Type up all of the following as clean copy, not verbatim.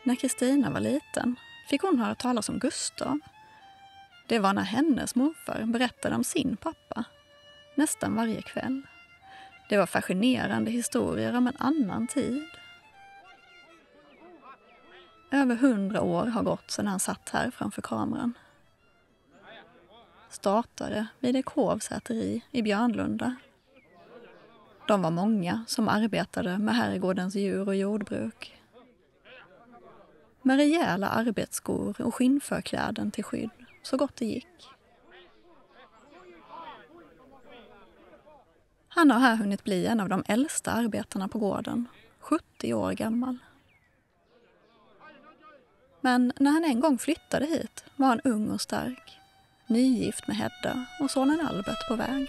När Kristina var liten fick hon höra talas om Gustav. Det var när hennes morfar berättade om sin pappa, nästan varje kväll. Det var fascinerande historier om en annan tid. Över 100 år har gått sedan han satt här framför kameran. Startade vid ett hovsäteri i Björnlunda. De var många som arbetade med herrgårdens djur och jordbruk. Med rejäla arbetsskor och skinnförkläden till skydd, så gott det gick. Han har här hunnit bli en av de äldsta arbetarna på gården, 70 år gammal. Men när han en gång flyttade hit var han ung och stark, nygift med Hedda och sonen Albert på väg.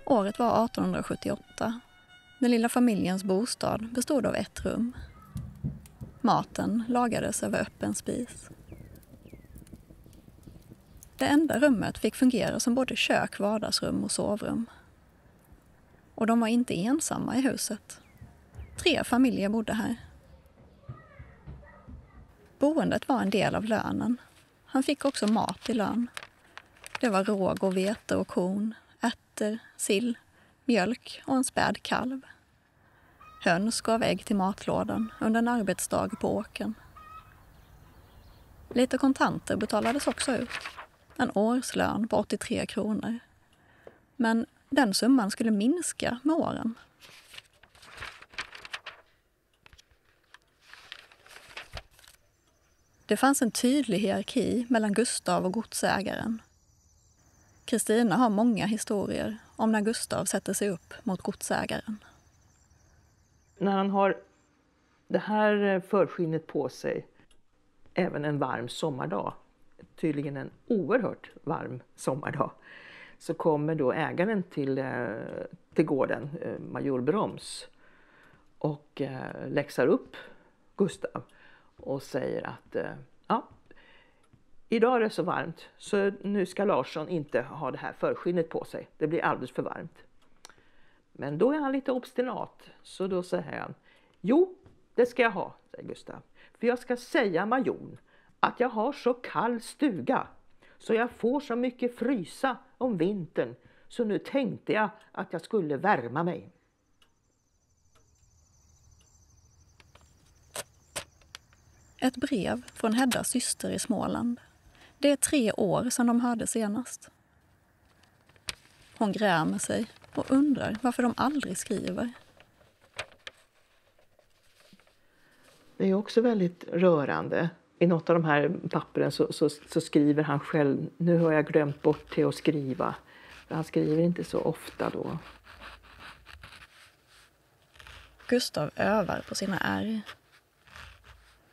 Året var 1878. Den lilla familjens bostad bestod av ett rum. Maten lagades över öppen spis. Det enda rummet fick fungera som både kök, vardagsrum och sovrum. Och de var inte ensamma i huset. 3 familjer bodde här. Boendet var en del av lönen. Han fick också mat i lön. Det var råg och vete och korn, ärtor, sill, mjölk och en späd kalv. Höns gav ägg till matlådan under en arbetsdag på åkern. Lite kontanter betalades också ut. En årslön på 83 kronor. Men den summan skulle minska med åren. Det fanns en tydlig hierarki mellan Gustav och godsägaren. Kristina har många historier om när Gustav sätter sig upp mot godsägaren. När han har det här förskinnet på sig även en varm sommardag, tydligen en oerhört varm sommardag, så kommer då ägaren till gården, major Broms, och läxar upp Gustav och säger att idag är det så varmt så nu ska Larsson inte ha det här förskinnet på sig. Det blir alldeles för varmt. Men då är han lite obstinat, så då säger han: jo, det ska jag ha, säger Gustav. För jag ska säga majorn att jag har så kall stuga så jag får så mycket frysa om vintern, så nu tänkte jag att jag skulle värma mig. Ett brev från Heddas syster i Småland. Det är 3 år sedan de hörde senast. Hon grämer sig och undrar varför de aldrig skriver. Det är också väldigt rörande. I något av de här pappren så skriver han själv: nu har jag glömt bort till att skriva. Han skriver inte så ofta då. Gustav övar på sina R.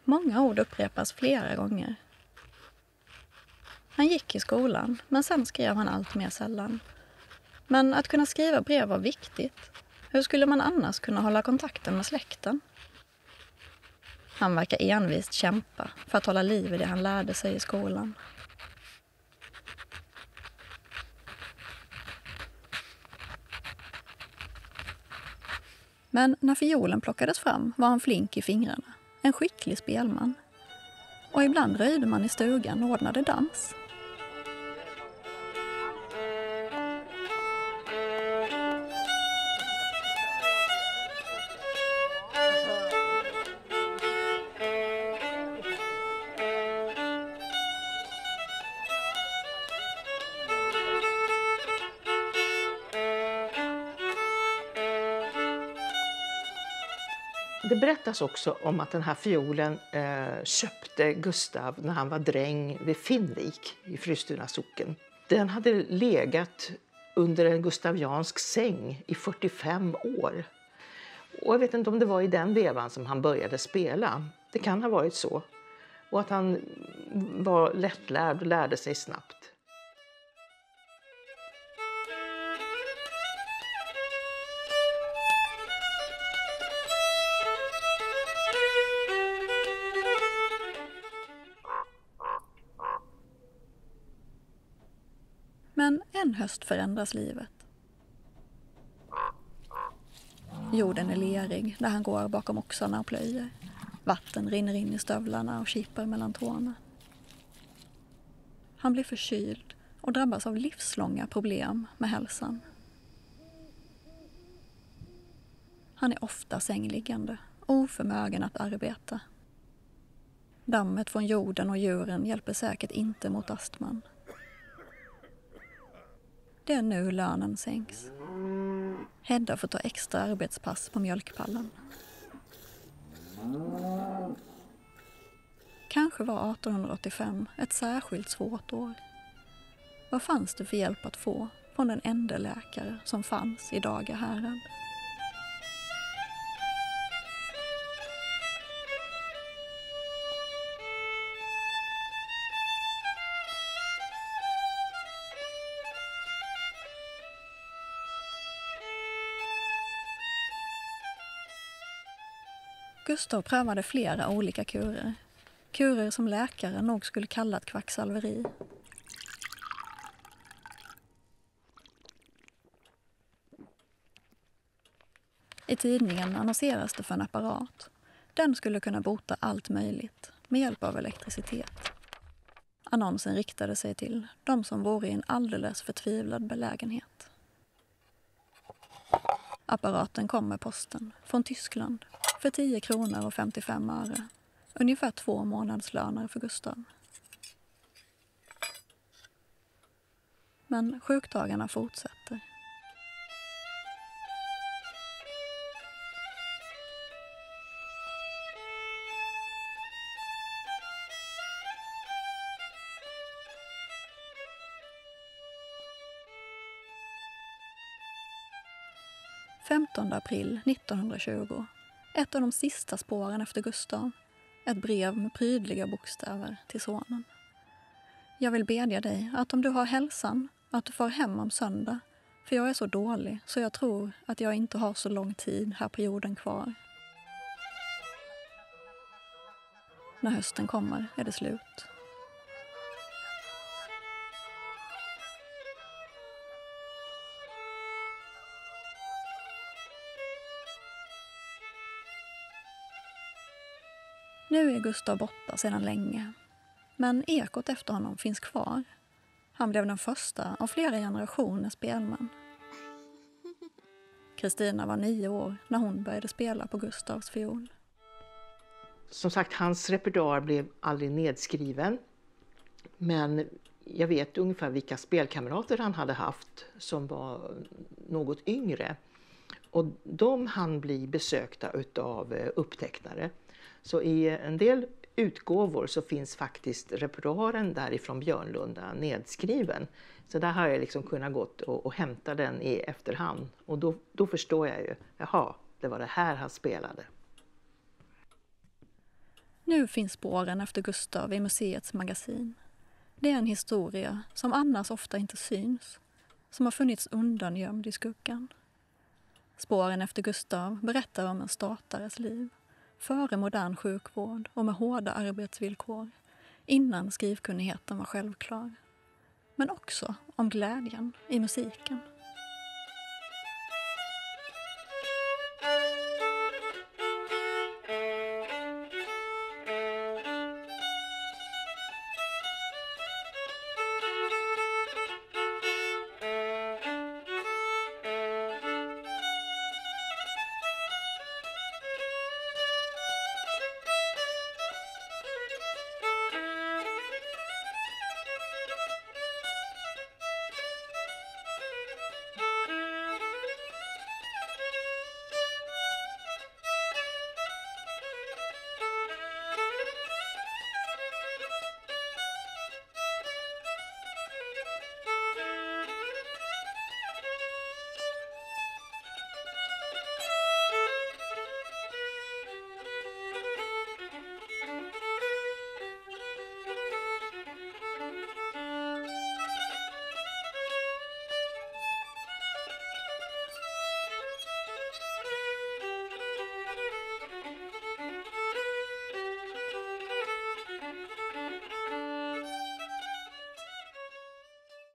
Många ord upprepas flera gånger. Han gick i skolan, men sen skrev han allt mer sällan. Men att kunna skriva brev var viktigt. Hur skulle man annars kunna hålla kontakten med släkten? Han verkar envist kämpa för att hålla liv i det han lärde sig i skolan. Men när fiolen plockades fram var han flink i fingrarna. En skicklig spelman. Och ibland röjde man i stugan och ordnade dans. Det berättas också om att den här fiolen köpte Gustav när han var dräng vid Finnvik i Frystuna socken. Den hade legat under en gustaviansk säng i 45 år. Och jag vet inte om det var i den vevan som han började spela. Det kan ha varit så. Och att han var lättlärd och lärde sig snabbt. Men en höst förändras livet. Jorden är lerig där han går bakom oxarna och plöjer. Vatten rinner in i stövlarna och kippar mellan tårna. Han blir förkyld och drabbas av livslånga problem med hälsan. Han är ofta sängliggande, oförmögen att arbeta. Dammet från jorden och djuren hjälper säkert inte mot astman. Det är nu lönen sänks. Hedda får ta extra arbetspass på mjölkpallen. Kanske var 1885 ett särskilt svårt år. Vad fanns det för hjälp att få från den enda läkare som fanns i Daga härad? Gustav prövade flera olika kurer. Kurer som läkare nog skulle kallat kvacksalveri. I tidningen annonseras det för en apparat. Den skulle kunna bota allt möjligt med hjälp av elektricitet. Annonsen riktade sig till de som vore i en alldeles förtvivlad belägenhet. Apparaten kom med posten från Tyskland för 10 kronor och 55 öre. Ungefär 2 månadslöner för Gustav. Men sjukdagarna fortsätter. April 1920. Ett av de sista spåren efter Gustav. Ett brev med prydliga bokstäver till sonen. Jag vill bedja dig att om du har hälsan, att du får hem om söndag. För jag är så dålig så jag tror att jag inte har så lång tid här på jorden kvar. När hösten kommer är det slut. Nu är Gustav borta sedan länge, men ekot efter honom finns kvar. Han blev den första av flera generationer spelmän. Kristina var 9 år när hon började spela på Gustavs fiol. Som sagt, hans repertoar blev aldrig nedskriven, men jag vet ungefär vilka spelkamrater han hade haft som var något yngre. Och de hann bli besökta av upptecknare. Så i en del utgåvor så finns faktiskt repertoaren därifrån Björnlunda nedskriven. Så där har jag liksom kunnat gått och hämta den i efterhand. Och då förstår jag ju, jaha, det var det här han spelade. Nu finns spåren efter Gustav i museets magasin. Det är en historia som annars ofta inte syns, som har funnits undangömd i skuggan. Spåren efter Gustav berättar om en statares liv, före modern sjukvård och med hårda arbetsvillkor, innan skrivkunnigheten var självklar. Men också om glädjen i musiken.